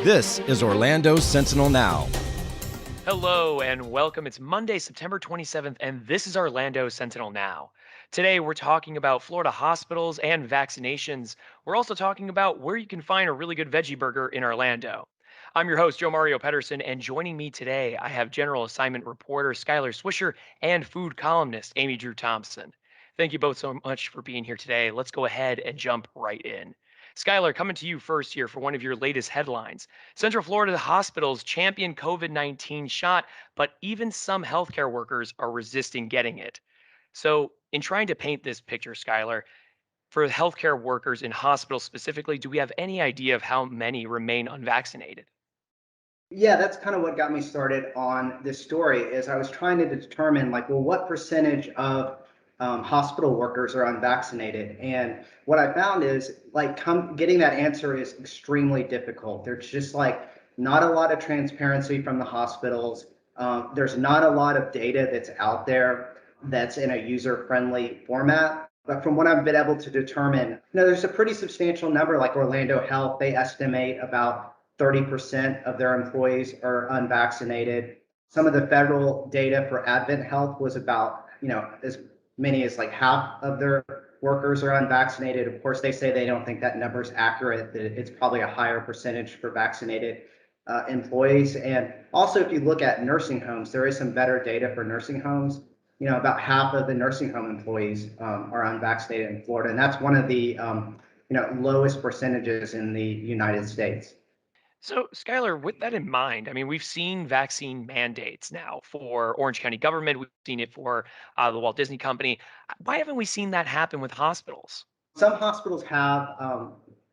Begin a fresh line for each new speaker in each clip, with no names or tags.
This is Orlando Sentinel Now.
Hello and welcome. It's Monday, September 27th, and this is Orlando Sentinel Now. Today, we're talking about Florida hospitals and vaccinations. We're also talking about where you can find a really good veggie burger in Orlando. I'm your host, Joe Mario Pedersen, and joining me today, I have General Assignment Reporter Skylar Swisher and food columnist Amy Drew Thompson. Thank you both so much for being here today. Let's go ahead and jump right in. Skylar, coming to you first here for one of your latest headlines. Central Florida hospitals champion COVID 19 shot, but even some healthcare workers are resisting getting it. So, in trying to paint this picture, Skylar, for healthcare workers in hospitals specifically, do we have any idea of how many remain unvaccinated?
Yeah, that's kind of what got me started on this story is I was trying to determine what percentage of hospital workers are unvaccinated. And what I found is getting that answer is extremely difficult. There's just not a lot of transparency from the hospitals. There's not a lot of data that's out there that's in a user-friendly format. But from what I've been able to determine, there's a pretty substantial number, like Orlando Health, they estimate about 30% of their employees are unvaccinated. Some of the federal data for Advent Health was about, as many as half of their workers are unvaccinated. Of course, they say they don't think that number is accurate, that it's probably a higher percentage for vaccinated employees. And also, if you look at nursing homes, there is some better data for nursing homes. About half of the nursing home employees are unvaccinated in Florida, and that's one of the lowest percentages in the United States.
So, Skylar, with that in mind, I mean, we've seen vaccine mandates now for Orange County government. We've seen it for the Walt Disney Company. Why haven't we seen that happen with hospitals?
Some hospitals have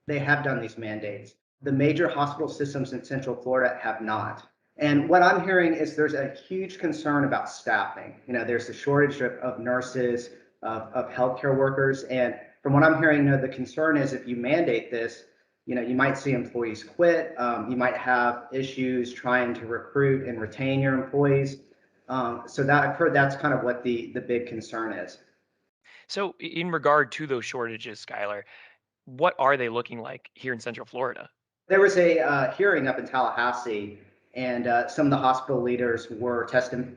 done these mandates. The major hospital systems in Central Florida have not. And what I'm hearing is there's a huge concern about staffing. There's a shortage of nurses, of healthcare workers. And from what I'm hearing, the concern is if you mandate this, you might see employees quit. You might have issues trying to recruit and retain your employees. So that I've heard that's kind of what the big concern is.
So, in regard to those shortages, Skylar, what are they looking like here in Central Florida?
There was a hearing up in Tallahassee, and some of the hospital leaders were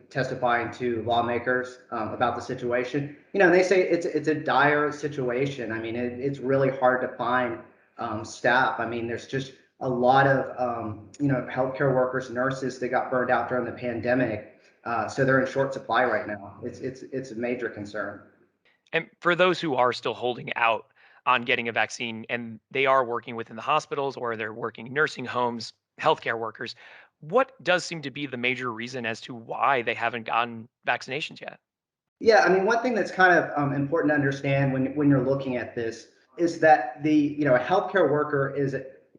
testifying to lawmakers about the situation. And they say it's a dire situation. I mean, it's really hard to find staff. I mean, there's just a lot of healthcare workers, nurses that got burned out during the pandemic, so they're in short supply right now. It's a major concern.
And for those who are still holding out on getting a vaccine and they are working within the hospitals or they're working in nursing homes, healthcare workers, what does seem to be the major reason as to why they haven't gotten vaccinations yet?
Yeah, I mean, one thing that's kind of important to understand when you're looking at this is that a healthcare worker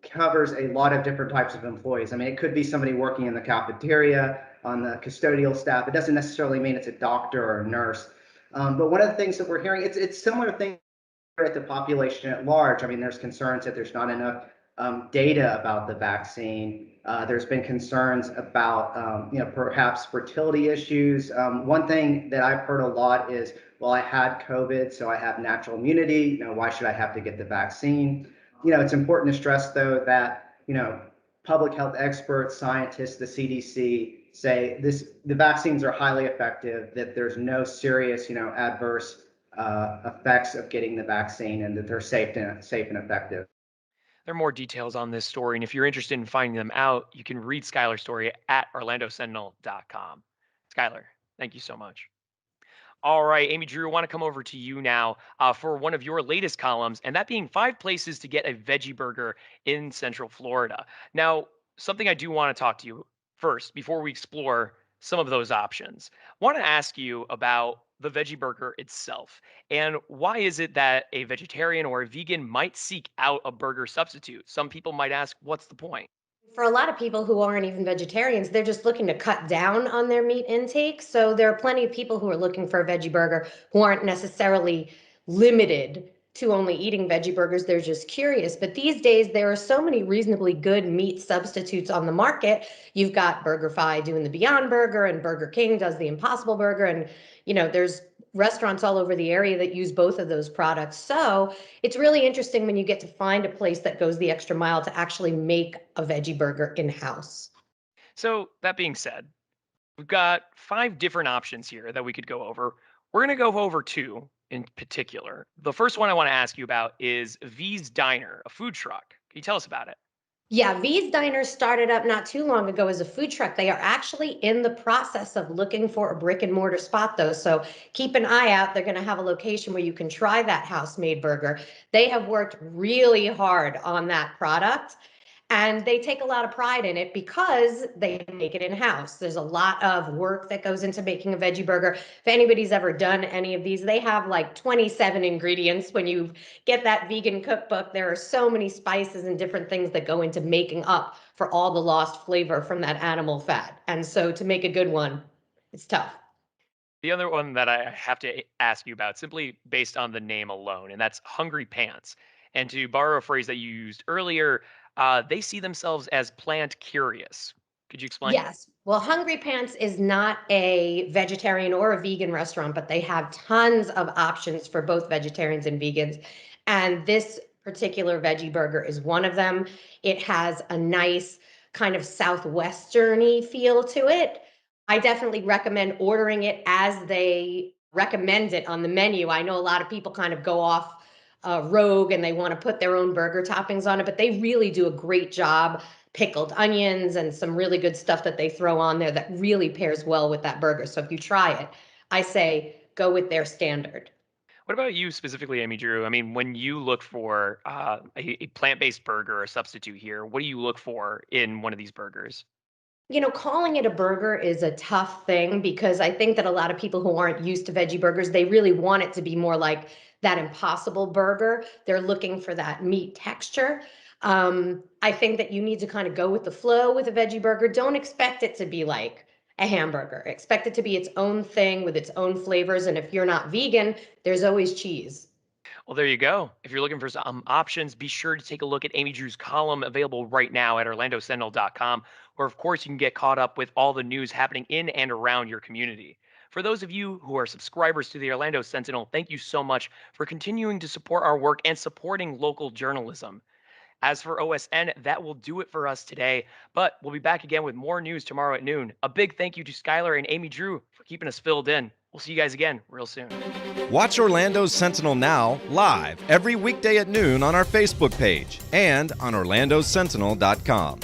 covers a lot of different types of employees. I mean, it could be somebody working in the cafeteria, on the custodial staff. It doesn't necessarily mean it's a doctor or a nurse. But one of the things that we're hearing, it's similar things at the population at large. I mean, there's concerns that there's not enough data about the vaccine. There's been concerns about, perhaps fertility issues. One thing that I've heard a lot is, well, I had COVID, so I have natural immunity. Why should I have to get the vaccine? It's important to stress, though, that, public health experts, scientists, the CDC say the vaccines are highly effective, that there's no serious, adverse effects of getting the vaccine, and that they're safe and effective.
There are more details on this story, and if you're interested in finding them out, you can read Skylar's story at orlandosentinel.com. Skylar, thank you so much. All right, Amy Drew, I want to come over to you now for one of your latest columns, and that being 5 places to get a veggie burger in Central Florida. Now, something I do want to talk to you first before we explore some of those options. I want to ask you about the veggie burger itself, and why is it that a vegetarian or a vegan might seek out a burger substitute? Some people might ask, what's the point?
For a lot of people who aren't even vegetarians, they're just looking to cut down on their meat intake. So there are plenty of people who are looking for a veggie burger who aren't necessarily limited to only eating veggie burgers. They're just curious. But these days, there are so many reasonably good meat substitutes on the market. You've got BurgerFi doing the Beyond Burger, and Burger King does the Impossible Burger. And, there's restaurants all over the area that use both of those products. So it's really interesting when you get to find a place that goes the extra mile to actually make a veggie burger in-house.
So, that being said, we've got 5 different options here that we could go over. We're going to go over 2 in particular. The first one I want to ask you about is V's Diner, a food truck. Can you tell us about it?
Yeah, V's Diner started up not too long ago as a food truck. They are actually in the process of looking for a brick and mortar spot, though. So keep an eye out. They're going to have a location where you can try that house-made burger. They have worked really hard on that product. And they take a lot of pride in it because they make it in-house. There's a lot of work that goes into making a veggie burger. If anybody's ever done any of these, they have like 27 ingredients. When you get that vegan cookbook, there are so many spices and different things that go into making up for all the lost flavor from that animal fat. And so to make a good one, it's tough.
The other one that I have to ask you about, simply based on the name alone, and that's Hungry Pants. And to borrow a phrase that you used earlier, they see themselves as plant curious. Could you explain?
Yes. Well, Hungry Pants is not a vegetarian or a vegan restaurant, but they have tons of options for both vegetarians and vegans. And this particular veggie burger is one of them. It has a nice kind of southwesterny feel to it. I definitely recommend ordering it as they recommend it on the menu. I know a lot of people kind of go off rogue and they want to put their own burger toppings on it, but they really do a great job. Pickled onions and some really good stuff that they throw on there that really pairs well with that burger. So if you try it, I say go with their standard.
What about you specifically, Amy Drew? I mean, when you look for a plant-based burger or substitute here, what do you look for in one of these burgers?
Calling it a burger is a tough thing because I think that a lot of people who aren't used to veggie burgers, they really want it to be more like that Impossible Burger. They're looking for that meat texture. I think that you need to kind of go with the flow with a veggie burger. Don't expect it to be like a hamburger. Expect it to be its own thing with its own flavors. And if you're not vegan, there's always cheese.
Well, there you go. If you're looking for some options, be sure to take a look at Amy Drew's column available right now at orlandosentinel.com, where, of course, you can get caught up with all the news happening in and around your community. For those of you who are subscribers to the Orlando Sentinel, thank you so much for continuing to support our work and supporting local journalism. As for OSN, that will do it for us today, but we'll be back again with more news tomorrow at noon. A big thank you to Skylar and Amy Drew for keeping us filled in. We'll see you guys again real soon.
Watch Orlando Sentinel Now live every weekday at noon on our Facebook page and on orlandosentinel.com.